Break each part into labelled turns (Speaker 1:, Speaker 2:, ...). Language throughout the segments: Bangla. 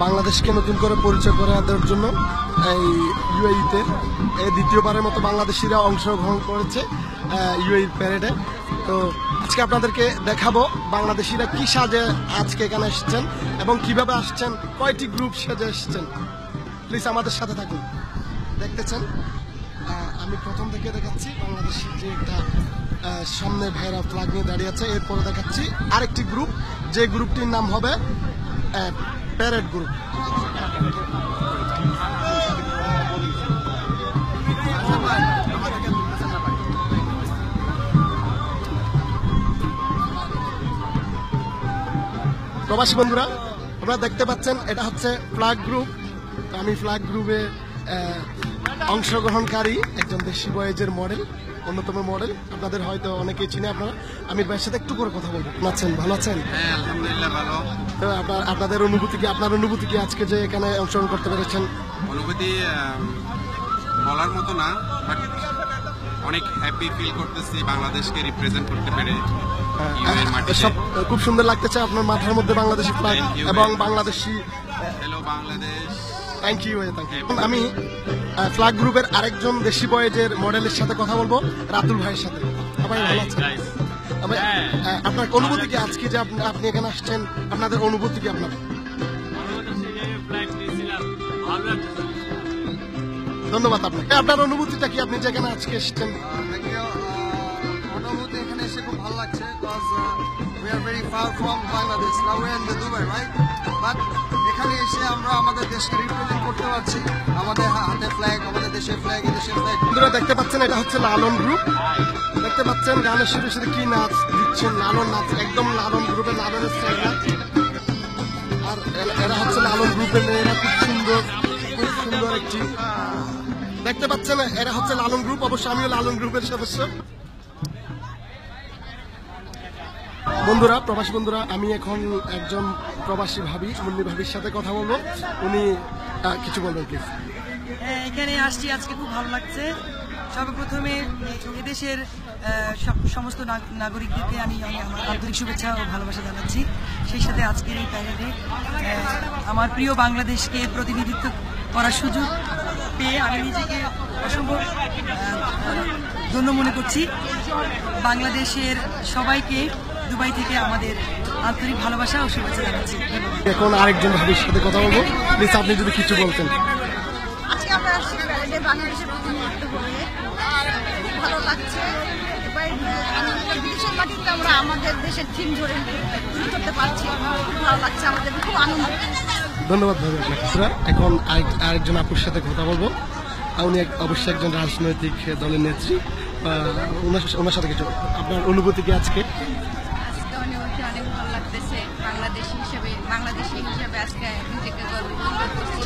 Speaker 1: বাংলাদেশকে নতুন করে পরিচয় করে দেওয়ার জন্য এই ইউএইতে দ্বিতীয়বারের মতো বাংলাদেশিরা অংশগ্রহণ করেছে ইউএই প্যারেডে। তো আজকে আপনাদেরকে দেখাবো বাংলাদেশিরা কি সাজে আজকে এখানে এসেছেন এবং কিভাবে আসছেন, কয়টি গ্রুপ সাজে এসেছেন। প্লিজ আমাদের সাথে থাকুন, দেখতেছেন। আমি প্রথম থেকে দেখাচ্ছি বাংলাদেশের যে একটা সামনে ভাইরা ফ্ল্যাগ নিয়ে দাঁড়িয়ে আছে। এরপরে দেখাচ্ছি আরেকটি গ্রুপ, যে গ্রুপটির নাম হবে প্যারেড গ্রুপ। প্রবাসী বন্ধুরা, আপনারা দেখতে পাচ্ছেন এটা হচ্ছে ফ্ল্যাগ গ্রুপ। আমি ফ্ল্যাগ গ্রুপে অংশগ্রহণকারী একজন দেশি বয়েজের মডেল, অন্যতম মডেল। আপনাদের হয়তো অনেকেই চিনে। আপনারা আমির ভাইয়ের সাথে একটু করে কথা বলবো। আছেন, ভালো আছেন?
Speaker 2: হ্যাঁ, আলহামদুলিল্লাহ ভালো।
Speaker 1: তো আপনাদের অনুভূতি কি, আপনার অনুভূতি কি আজকে যে এখানে অংশগ্রহণ করতে পেরেছেন?
Speaker 2: অনুভূতি বলার মতো না, বাট অনেক হ্যাপি ফিল করতেছি বাংলাদেশকে রিপ্রেজেন্ট করতে পেরে।
Speaker 1: সব খুব সুন্দর লাগতেছে আপনার মাথার মধ্যে বাংলাদেশি ফ্ল্যাগ এবং Bangladeshi.
Speaker 2: Hello Bangladesh.
Speaker 1: Thank you. আমি ফ্ল্যাগ গ্রুপের আরেকজন দেশি বয়েজের মডেলের সাথে কথা বলবো, রাতুল ভাইয়ের সাথে। ভাই ভালো আছেন? আপনার অনুভূতি কি আজকে যে আপনি এখানে আসছেন, আপনাদের অনুভূতি কি? ধন্যবাদ আপনাকে। আপনার অনুভূতিটা কি, আপনি যেখানে আজকে এসেছেন?
Speaker 3: অনুভূতি এখানে এসে খুব ভালো লাগছে, because we are very far from Bangladesh. Now we are in the Dubai, right? But এখানে এসে আমরা আমাদের দেশকে রিপ্রেজেন্ট করতে পারছি। আমাদের হাতে ফ্ল্যাগ, আমাদের দেশের ফ্ল্যাগ, দেশের ফ্ল্যাগ।
Speaker 1: বন্ধুরা দেখতে পাচ্ছেন এটা হচ্ছে লালন গ্রুপ। দেখতে পাচ্ছেন গানের সাথে সাথে কি নাচ দিচ্ছেন, লালন নাচ, একদম লালন গ্রুপের লালনের স্টাইল নাচ। আর এরা হচ্ছে লালন গ্রুপের মেয়েরা, খুব সুন্দর, খুব সুন্দর একটি। দেখতে পাচ্ছেন এরা হচ্ছে লালন গ্রুপ। অবশ্য আমিও লালন গ্রুপের সদস্য। বন্ধুরা, প্রবাসী বন্ধুরা, আমি এখন একজন প্রবাসী ভাবি, মুন্নি ভাবির সাথে কথা বলবো। উনি কিছু বলবেন প্লিজ।
Speaker 4: এখানে আসছি, আজকে খুব ভালো লাগছে। সর্বপ্রথমে এদেশের সমস্ত নাগরিকদেরকে আমি আমার আন্তরিক শুভেচ্ছা ও ভালোবাসা জানাচ্ছি। সেই সাথে আজকের এই প্যারেডে আমার প্রিয় বাংলাদেশকে প্রতিনিধিত্ব করার সুযোগ পেয়ে আমি নিজেকে অসম্ভব ধন্য মনে করছি। বাংলাদেশের সবাইকে দুবাই থেকে আমাদের আন্তরিক ভালোবাসা ও শুভেচ্ছা জানাচ্ছি।
Speaker 1: এখন আরেকজন ভাবির সাথে কথা বলবো, প্লিজ আপনি যদি কিছু বলতেন।
Speaker 5: আজকে আমরা আসছি প্যারেডে বাংলাদেশের প্রতিনিধিত্ব করে, খুব ভালো লাগছে। বিদেশের মাটিতে আমরা আমাদের দেশের থিম ধরে তুলে করতে পারছি, খুব ভালো লাগছে, আমাদের খুব আনন্দ।
Speaker 1: ধন্যবাদ ভাবি আপনাকে। এখন আরেকজন আপুর সাথে কথা বলবো। উনি অবশ্যই একজন রাজনৈতিক দলের নেত্রী। ওনার সাথে কিছু, আপনার অনুভূতি কি আজকে?
Speaker 5: অনেক ভালো লাগতেছে। বাংলাদেশি হিসেবে আজকে নিজেকে গর্ববোধ করছি।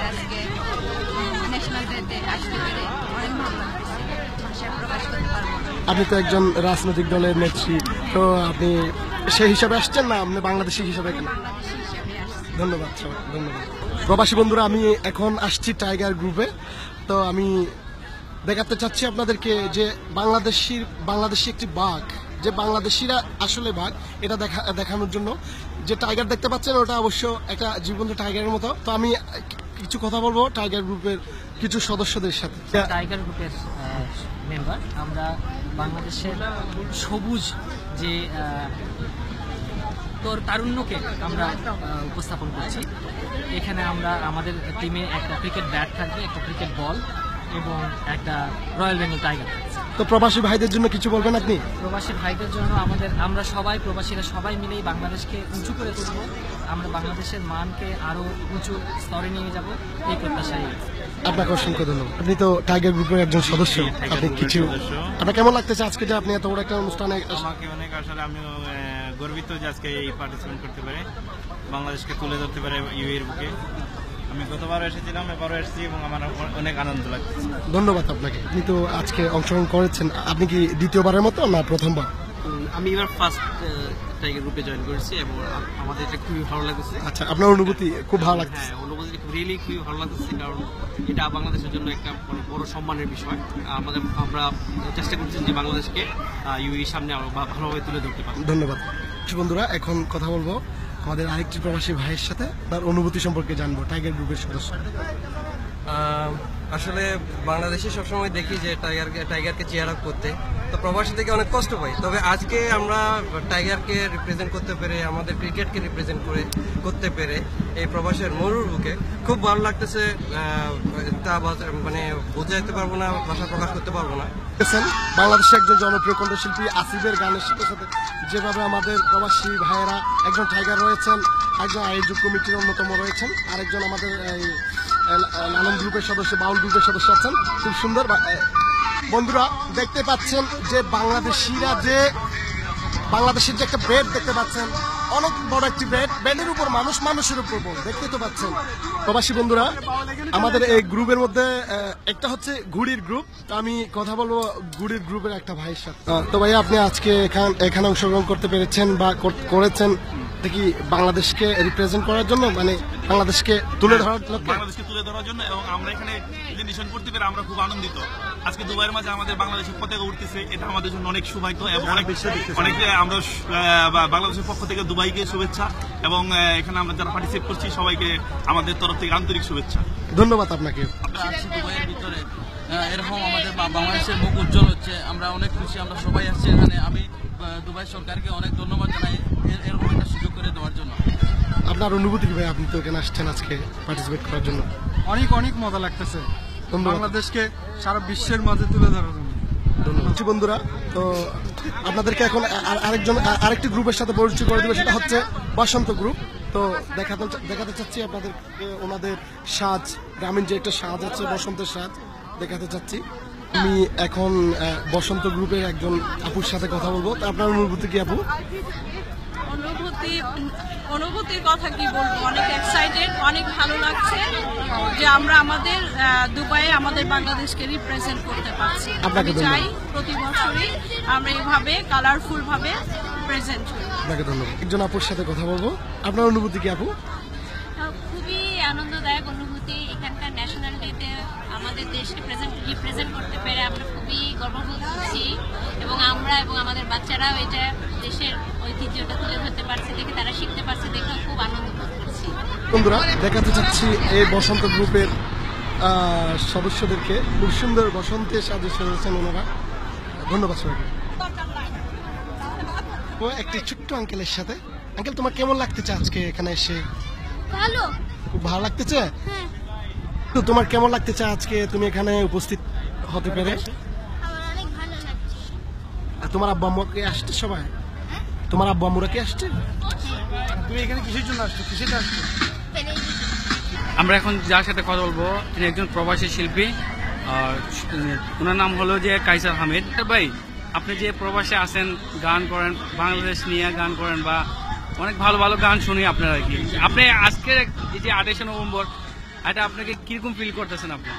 Speaker 5: আজকে ন্যাশনাল ডেতে আসতে পেরে অনেক ভালো লাগতেছে, ভাষায় প্রকাশ করতে পারবো।
Speaker 1: আপনি তো একজন রাজনৈতিক দলের নেত্রী, তো আপনি সেই হিসাবে আসছেন না আপনি বাংলাদেশি হিসাবে? ধন্যবাদ, ধন্যবাদ। প্রবাসী বন্ধুরা, আমি এখন আসছি টাইগার গ্রুপে। তো আমি দেখাতে চাচ্ছি আপনাদেরকে যে বাংলাদেশি একটি বাঘ, যে বাংলাদেশিরা আসলে বাঘ, এটা দেখানোর জন্য। যে টাইগার দেখতে পাচ্ছেন ওটা অবশ্য একটা জীবন্ত টাইগারের মতো। তো আমি কিছু কথা বলবো টাইগার গ্রুপের কিছু সদস্যদের সাথে।
Speaker 6: টাইগার গ্রুপের মেম্বার আমরা বাংলাদেশের সবুজ যে তারুণ্যকে আমরা উপস্থাপন করছি। এখানে আমরা আমাদের টিমে একটা ক্রিকেট ব্যাট থাকবে, একটা ক্রিকেট বল এবং একটা রয়্যাল বেঙ্গল টাইগার থাকবে।
Speaker 1: তো প্রবাসী ভাইদের জন্য কিছু বলবেন আপনি?
Speaker 6: প্রবাসী ভাইদের জন্য আমরা সবাই প্রবাসীরা সবাই মিলেই বাংলাদেশকে উঁচু করে তুলব, আমরা বাংলাদেশের মানকে আরো উঁচু স্তরে নিয়ে যাব, এই প্রত্যাশাই।
Speaker 1: আপনাকে অসংখ্য ধন্যবাদ। আপনি তো টাইগার গ্রুপের একজন সদস্য, আপনি কিছু, আপনার কেমন লাগতেছে আজকে যে আপনি এত বড় একটা অনুষ্ঠানে?
Speaker 7: আমাকে অনেক, আসলে আমিও গর্বিত যে আজকে এই পার্টিসিপেট করতে পারে, বাংলাদেশকে তুলে ধরতে পারে ইউএর বুকে। আমি গতবারও এসেছিলাম, এবারও এসেছি এবং আমার অনেক আনন্দ লাগছে।
Speaker 1: ধন্যবাদ আপনাকে। আপনি তো আজকে অংশগ্রহণ করেছেন, আপনি কি দ্বিতীয়বারের মতো না প্রথমবার?
Speaker 8: আমি এবার ফার্স্ট টাইগার গ্রুপে জয়েন করেছি এবং আমাদের এটা খুবই ভালো লাগছে।
Speaker 1: আচ্ছা, আপনার অনুভূতি? খুব ভালো লাগছে।
Speaker 8: হ্যাঁ, অনুভূতি রিয়েলি খুবই ভালো লাগছে, কারণ এটা বাংলাদেশের জন্য একটা বড় সম্মানের বিষয়। আমরা চেষ্টা করছি যে বাংলাদেশকে ইউএর সামনে ভালোভাবে তুলে ধরতে পারি।
Speaker 1: ধন্যবাদ বন্ধুরা। এখন কথা বলবো আমাদের আরেকটি প্রবাসী ভাইয়ের সাথে তার অনুভূতি সম্পর্কে জানবো, টাইগার গ্রুপের সদস্য।
Speaker 9: আসলে বাংলাদেশে সবসময় দেখি যে টাইগারকে চেয়ার আপ করতে, তো প্রবাসী থেকে অনেক কষ্ট পাই। তবে আজকে আমরা টাইগারকে রিপ্রেজেন্ট করতে পেরে, আমাদের ক্রিকেটকে রিপ্রেজেন্ট করতে পেরে এই প্রবাসের মরুর বুকে খুব ভালো লাগতেছে। তা মানে বোঝাইতে পারবো না, ভাষা প্রকাশ করতে পারবো না।
Speaker 1: বাংলাদেশের একজন জনপ্রিয় কণ্ঠশিল্পী আসিফের গানের সাথে সাথে যেভাবে আমাদের প্রবাসী ভাইয়েরা, একজন টাইগার রয়েছেন, একজন আয়োজক কমিটির অন্যতম রয়েছেন, আরেকজন আমাদের লালন গ্রুপের সদস্য, বাউল গ্রুপের সদস্য আছেন, খুব সুন্দর। বন্ধুরা দেখতে পাচ্ছেন যে বাংলাদেশের যে একটা বেড দেখতে পাচ্ছেন, অনেক বড় একটি বেড, বেডের উপর মানুষ, মানুষের উপর বোন, দেখতে তো পাচ্ছেন। প্রবাসী বন্ধুরা, আমাদের এই গ্রুপের মধ্যে একটা হচ্ছে ঘুড়ির গ্রুপ। আমি কথা বলবো ঘুড়ির গ্রুপের একটা ভাইয়ের সাথে। তো ভাই, আপনি আজকে এখানে অংশগ্রহণ করতে পেরেছেন বা করেছেন দেখি বাংলাদেশকে রিপ্রেজেন্ট করার জন্য, মানে বাংলাদেশকে তুলে ধরার
Speaker 10: জন্য, এবং আমরা এখানে প্রেজেন্টেশন করতে পেরে আমরা খুব আনন্দিত। আজকে দুবাইয়ের মাঝে আমাদের বাংলাদেশের পতাকা উঠতেছে, এটা আমাদের জন্য অনেক সৌভাগ্য এবং অনেক আমরা বাংলাদেশের পক্ষ থেকে দুবাইকে শুভেচ্ছা, এবং এখানে আমরা যারা পার্টিসিপেট করছি সবাইকে আমাদের তরফ থেকে আন্তরিক শুভেচ্ছা।
Speaker 1: ধন্যবাদ আপনাকে।
Speaker 11: আমরা আছি দুবাইয়ের ভিতরে, এরকম আমাদের বাংলাদেশের মুখ উজ্জ্বল হচ্ছে, আমরা অনেক খুশি, আমরা সবাই আসছি এখানে। আমি দুবাই সরকারকে অনেক ধন্যবাদ জানাই এরকম একটা সুযোগ করে দেওয়ার জন্য।
Speaker 1: আপনার অনুভূতি কি ভাই, আপনি তো এখানে আসছেন আজকে পার্টিসিপেট করার জন্য?
Speaker 3: অনেক অনেক মজা লাগতেছে বাংলাদেশকে সারা বিশ্বের মাঝে তুলে ধরার জন্য।
Speaker 1: ধন্যবাদ বন্ধুরা। তো আপনাদেরকে এখন আরেকটি গ্রুপের সাথে পরিচয় করে দেবো, সেটা হচ্ছে বসন্ত গ্রুপ। তো দেখাতে চাচ্ছি আপনাদেরকে ওনাদের সাজ, গ্রামীণ যে একটা সাজ আছে, বসন্তের সাজ দেখাতে চাচ্ছি। আমি এখন বসন্ত গ্রুপের একজন আপুর সাথে কথা বলবো। তো আপনার অনুভূতি কি আপু?
Speaker 5: অনুভূতির কথা কি বলবো, অনেক এক্সাইটেড, অনেক ভালো লাগছে যে আমরা আমাদের দুবাইয়ে আমাদের বাংলাদেশকে রিপ্রেজেন্ট করতে পারছি। আমি চাই প্রতি বছরই আমরা এইভাবে কালারফুল ভাবে প্রেজেন্ট করি।
Speaker 1: আপনাকে ধন্যবাদ। একজন আপুর সাথে কথা বলবো। আপনার অনুভূতি কি আপু?
Speaker 5: খুবই আনন্দদায়ক অনুভূতি। এখানকার ন্যাশনাল ডেতে আমাদের দেশকে রিপ্রেজেন্ট করতে পেরে আমরা খুবই গর্ববোধ করছি, এবং আমরা এবং আমাদের বাচ্চারাও এটা দেশের ঐতিহ্যটা তুলে ধরতে পারছে দেখে, তারা শিখতে পারছে দেখে খুব আনন্দ বোধ করছি।
Speaker 1: বন্ধুরা দেখাতে চাচ্ছি এই বসন্ত গ্রুপের সদস্যদেরকে, খুব সুন্দর বসন্তের সাজে সেজেছেন ওনারা। ধন্যবাদ সবাইকে। ও একটি ছোট্ট আঙ্কেলের সাথে। আঙ্কেল, তোমার কেমন লাগতেছে আজকে এখানে এসে?
Speaker 5: ভালো,
Speaker 1: খুব ভালো লাগতেছে। তো তোমার কেমন লাগতেছে আজকে তুমি এখানে উপস্থিত হতে পেরে?
Speaker 5: অনেক ভালো লাগছে।
Speaker 1: আর তোমার আব্বু আম্মু কি আসছে সবাই? তোমার আব্বু আম্মুরা কি আসছে? তুমি এখানে কিসের জন্য আসছো, কিসের আসছো?
Speaker 12: আমরা এখন যার সাথে কথা বলবো তিনি একজন প্রবাসী শিল্পী, ওনার নাম হলো যে কাইসার হামিদ। ভাই, আপনি যে প্রবাসে আছেন, গান করেন, বাংলাদেশ নিয়ে গান করেন, বা অনেক ভালো ভালো গান শুনি আপনার আর কি। আপনি আজকের এই যে 28 নভেম্বর, এটা আপনাকে কিরকম ফিল করতেছেন আপনি?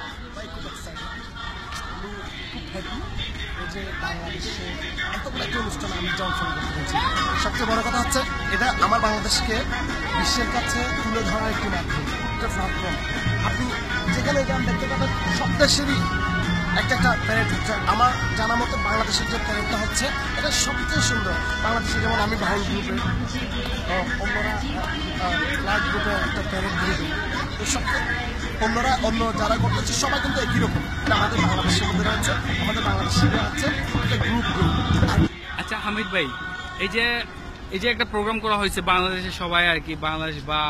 Speaker 1: সবচেয়ে বড় কথা হচ্ছে এটা আমার বাংলাদেশকে বিশ্বের কাছে তুলে ধরার একটি মাধ্যম, একটা প্ল্যাটফর্ম। আপনি যেখানে গান দেখতে পাবেন সব দেশেরই একটা প্যারেড হচ্ছে। আমার জানা মতো বাংলাদেশের যে প্যারেডটা হচ্ছে এটা সবচেয়ে সুন্দর। বাংলাদেশে যেমন আমি বাহিনী গ্রুপের, অন্যরা ফ্ল্যাগ গ্রুপের একটা প্যারেড গ্রুপে, তো সবচেয়ে অন্য যারা করতেছে সবাই কিন্তু একই রকম। আমাদের বাংলাদেশের মধ্যে রয়েছে, আমাদের বাংলাদেশের আছে একটা গ্রুপ।
Speaker 12: আচ্ছা হামিদ ভাই, এই যে একটা প্রোগ্রাম করা হয়েছে বাংলাদেশের সবাই আর কি, বাংলাদেশ বা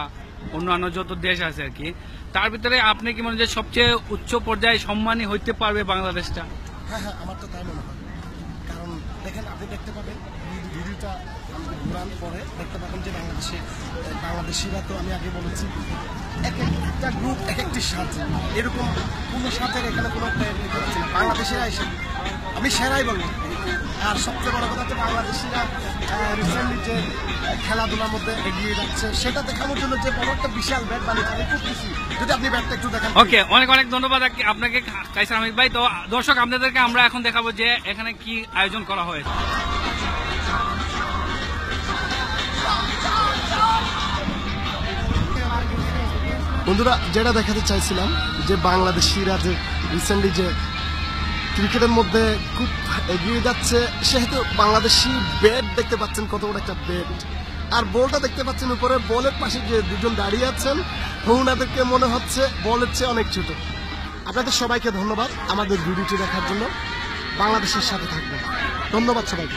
Speaker 12: অন্যান্য যত দেশ আছে আর কি, তার ভিতরে আপনি কি মনে হয় সবচেয়ে উচ্চ পর্যায়ে সম্মানী হইতে পারবে বাংলাদেশটা?
Speaker 1: হ্যাঁ, আমার তো তাই মনে হয়। কারণ দেখেন, আপনি দেখতে পাবেন ভিডিওটা ঘুরান পরে দেখতে পাবেন যে বাংলাদেশিরা, তো আমি আগে বলেছি, এক একটা গ্রুপ এক একটি সাজ, এরকম কোনো সাজের এখানে কোনো করছে না। বাংলাদেশিরা এসে আমি সেরাই বলবো। আর সবচেয়ে বড় কথা হচ্ছে বাংলাদেশিরা রিসেন্টলি যে খেলাধুলার মধ্যে এগিয়ে যাচ্ছে, সেটা দেখানোর জন্য যে বড় একটা বিশাল ব্যাট বানিয়েছে, আমি খুব খুশি। যদি আপনি ব্যাটটা একটু দেখেন।
Speaker 12: ওকে, অনেক অনেক ধন্যবাদ আপনাকে কাইসার হামিদ ভাই। তো দর্শক, আপনাদেরকে আমরা এখন দেখাবো যে এখানে কি আয়োজন করা হয়েছে।
Speaker 1: বন্ধুরা, যেটা দেখাতে চাইছিলাম যে বাংলাদেশিরা যে রিসেন্টলি যে ক্রিকেটের মধ্যে খুব এগিয়ে যাচ্ছে, সেহেতু বাংলাদেশি ব্যাট দেখতে পাচ্ছেন, কত বড় একটা ব্যাট। আর বলটা দেখতে পাচ্ছেন উপরে, বলের পাশে যে দুজন দাঁড়িয়ে আছেন ওনাদেরকে মনে হচ্ছে বলের চেয়ে অনেক ছোট। আপনাদের সবাইকে ধন্যবাদ আমাদের ভিডিওটি দেখার জন্য। বাংলাদেশের সাথে থাকবেন। ধন্যবাদ সবাইকে।